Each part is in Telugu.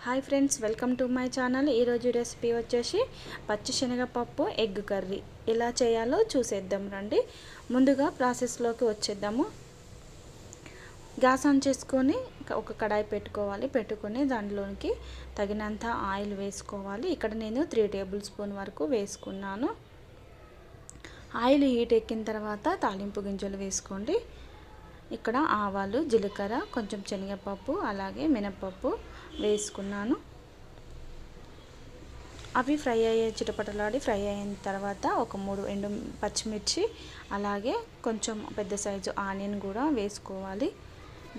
Hi friends, welcome to my channel. ఈరోజు రెసిపీ వచ్చేసి పచ్చి శనగపప్పు ఎగ్ కర్రీ. ఎలా చేయాలో చూసేద్దాం రండి. ముందుగా ప్రాసెస్లోకి వచ్చేద్దాము. గ్యాస్ ఆన్ చేసుకొని ఒక కడాయి పెట్టుకొని దాంట్లోనికి తగినంత ఆయిల్ వేసుకోవాలి. ఇక్కడ నేను 3 టేబుల్ స్పూన్ వరకు వేసుకున్నాను. ఆయిల్ హీట్ ఎక్కిన తర్వాత తాలింపు గింజలు వేసుకోండి. ఇక్కడ ఆవాలు, జీలకర్ర, కొంచెం శనగపప్పు, అలాగే మినపప్పు వేసుకున్నాను. అవి చిటపటలాడి ఫ్రై అయిన తర్వాత ఒక 3 పచ్చిమిర్చి, అలాగే కొంచెం పెద్ద సైజు ఆనియన్ కూడా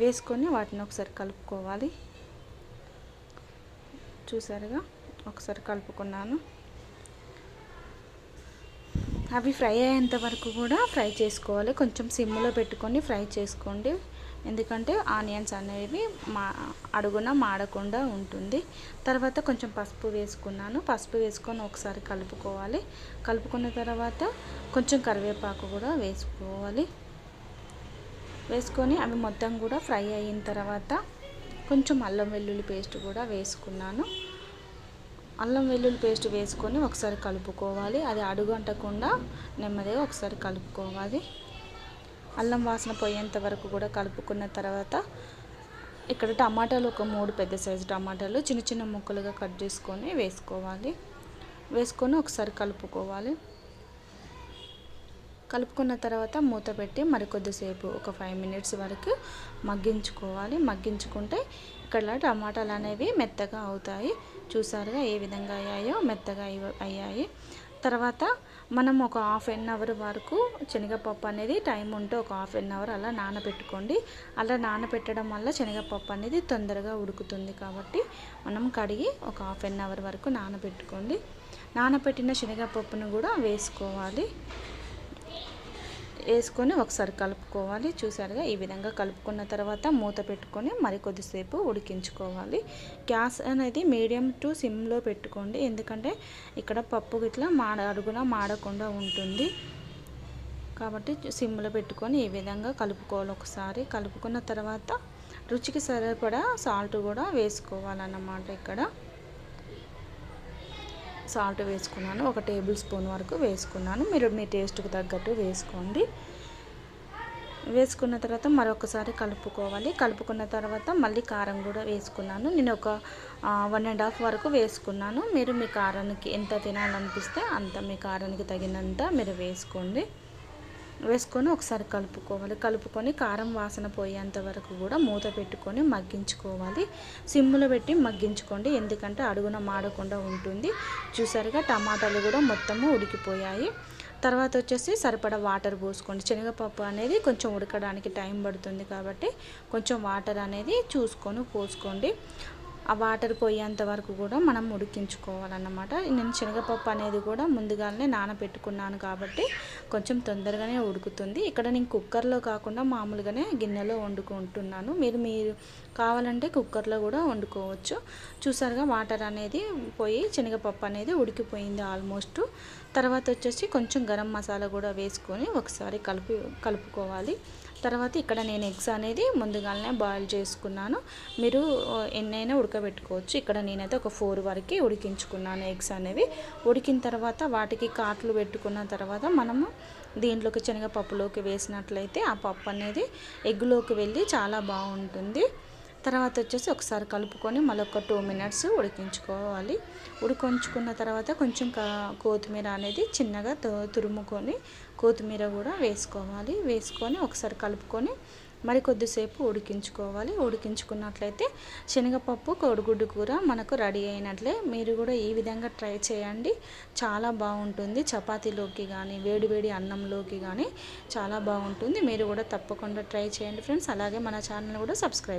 వేసుకొని వాటిని ఒకసారి కలుపుకోవాలి. చూసారుగా, ఒకసారి కలుపుకున్నాను. అవి ఫ్రై అయ్యేంత వరకు కూడా ఫ్రై చేసుకోవాలి. కొంచెం సిమ్లో పెట్టుకొని ఫ్రై చేసుకోండి, ఎందుకంటే ఆనియన్స్ అనేవి అడుగున మాడకుండా ఉంటుంది. తర్వాత కొంచెం పసుపు వేసుకున్నాను. పసుపు వేసుకొని ఒకసారి కలుపుకోవాలి. కలుపుకున్న తర్వాత కొంచెం కరివేపాకు కూడా వేసుకొని అవి మొత్తం కూడా ఫ్రై అయిన తర్వాత కొంచెం అల్లం వెల్లుల్లి పేస్ట్ కూడా వేసుకున్నాను. అల్లం వెల్లుల్లి పేస్ట్ వేసుకొని ఒకసారి కలుపుకోవాలి. అది అడుగు అంటకుండా నెమ్మదిగా ఒకసారి కలుపుకోవాలి. అల్లం వాసన పోయేంత వరకు కూడా కలుపుకున్న తర్వాత ఇక్కడ టమాటాలు ఒక 3 పెద్ద సైజు టమాటాలు చిన్న చిన్న ముక్కలుగా కట్ చేసుకొని వేసుకొని ఒకసారి కలుపుకోవాలి. కలుపుకున్న తర్వాత మూత పెట్టి మరికొద్దిసేపు ఒక 5 మినిట్స్ వరకు మగ్గించుకుంటే ఇక్కడ టమాటాలు అనేవి మెత్తగా అవుతాయి. చూసారుగా ఏ విధంగా అయ్యాయో, మెత్తగా అయ్యాయి. తర్వాత మనం ఒక 1/2 అవర్ వరకు శనగపప్పు అనేది టైం ఉంటే ఒక 1/2 అవర్ అలా నానబెట్టుకోండి. అలా నానబెట్టడం వల్ల శనగపప్పు అనేది తొందరగా ఉడుకుతుంది. కాబట్టి మనం కడిగి ఒక 1/2 అవర్ వరకు నానబెట్టుకోండి. నానబెట్టిన శనగపప్పును కూడా వేసుకొని ఒకసారి కలుపుకోవాలి. చూసారుగా, ఈ విధంగా కలుపుకున్న తర్వాత మూత పెట్టుకొని మరికొద్దిసేపు ఉడికించుకోవాలి. గ్యాస్ అనేది మీడియం టు సిమ్లో పెట్టుకోండి, ఎందుకంటే ఇక్కడ పప్పు గిట్లా అడుగున మాడకుండా ఉంటుంది. కాబట్టి సిమ్లో పెట్టుకొని ఈ విధంగా కలుపుకోవాలి. ఒకసారి కలుపుకున్న తర్వాత రుచికి సరిపడా సాల్ట్ కూడా వేసుకోవాలన్నమాట. ఇక్కడ సాల్ట్ వేసుకున్నాను, 1 టేబుల్ స్పూన్ వరకు వేసుకున్నాను. మీరు మీ టేస్ట్కి తగ్గట్టు వేసుకోండి. వేసుకున్న తర్వాత మరొకసారి కలుపుకోవాలి. కలుపుకున్న తర్వాత మళ్ళీ కారం కూడా వేసుకున్నాను. నేను ఒక 1.5 వరకు వేసుకున్నాను. మీరు మీ కారానికి ఎంత తినాలనిపిస్తే అంత, మీ కారానికి తగినంత మీరు వేసుకొని ఒకసారి కలుపుకొని కారం వాసన పోయేంత వరకు కూడా మూత పెట్టుకొని మగ్గించుకోవాలి. సిమ్లో పెట్టి మగ్గించుకోండి, ఎందుకంటే అడుగున మాడకుండా ఉంటుంది. చూసారుగా, టమాటాలు కూడా మొత్తము ఉడికిపోయాయి. తర్వాత వచ్చేసి సరిపడా వాటర్ పోసుకోండి. శనగపప్పు అనేది కొంచెం ఉడకడానికి టైం పడుతుంది, కాబట్టి కొంచెం వాటర్ అనేది చూసుకొని పోసుకోండి. ఆ వాటర్ పోయేంత వరకు కూడా మనం ఉడికించుకోవాలన్నమాట. నేను శనగపప్పు అనేది కూడా ముందుగానే నానబెట్టుకున్నాను, కాబట్టి కొంచెం తొందరగానే ఉడుకుతుంది. ఇక్కడ నేను కుక్కర్లో కాకుండా మామూలుగానే గిన్నెలో వండుకుంటున్నాను. మీరు కావాలంటే కుక్కర్లో కూడా వండుకోవచ్చు. చూసారుగా, వాటర్ అనేది పోయి శనగపప్పు అనేది ఉడికిపోయింది ఆల్మోస్ట్. తర్వాత వచ్చేసి కొంచెం గరం మసాలా కూడా వేసుకొని ఒకసారి కలుపుకోవాలి. తర్వాత ఇక్కడ నేను ఎగ్స్ అనేది ముందుగానే బాయిల్ చేసుకున్నాను. మీరు ఎన్నైనా ఉడకబెట్టుకోవచ్చు. ఇక్కడ నేనైతే ఒక 4 వరకు ఉడికించుకున్నాను ఎగ్స్ అనేవి. ఉడికిన తర్వాత వాటికి కాట్లు పెట్టుకున్న తర్వాత మనము దీంట్లోకి శనగపప్పులోకి వేసినట్లయితే ఆ పప్పు అనేది ఎగ్లోకి వెళ్ళి చాలా బాగుంటుంది. తర్వాత వచ్చేసి ఒకసారి కలుపుకొని మళ్ళీ ఒక 2 మినిట్స్ ఉడికించుకోవాలి. ఉడికించుకున్న తర్వాత కొంచెం కొత్తిమీర అనేది చిన్నగా తురుముకొని కొత్తిమీర కూడా వేసుకొని ఒకసారి కలుపుకొని మరి కొద్దిసేపు ఉడికించుకున్నట్లయితే శనగపప్పు కోడిగుడ్డు కూర మనకు రెడీ అయినట్లే. మీరు కూడా ఈ విధంగా ట్రై చేయండి, చాలా బాగుంటుంది. చపాతీలోకి కానీ వేడి అన్నంలోకి కానీ చాలా బాగుంటుంది. మీరు కూడా తప్పకుండా ట్రై చేయండి ఫ్రెండ్స్. అలాగే మన ఛానల్ కూడా సబ్స్క్రైబ్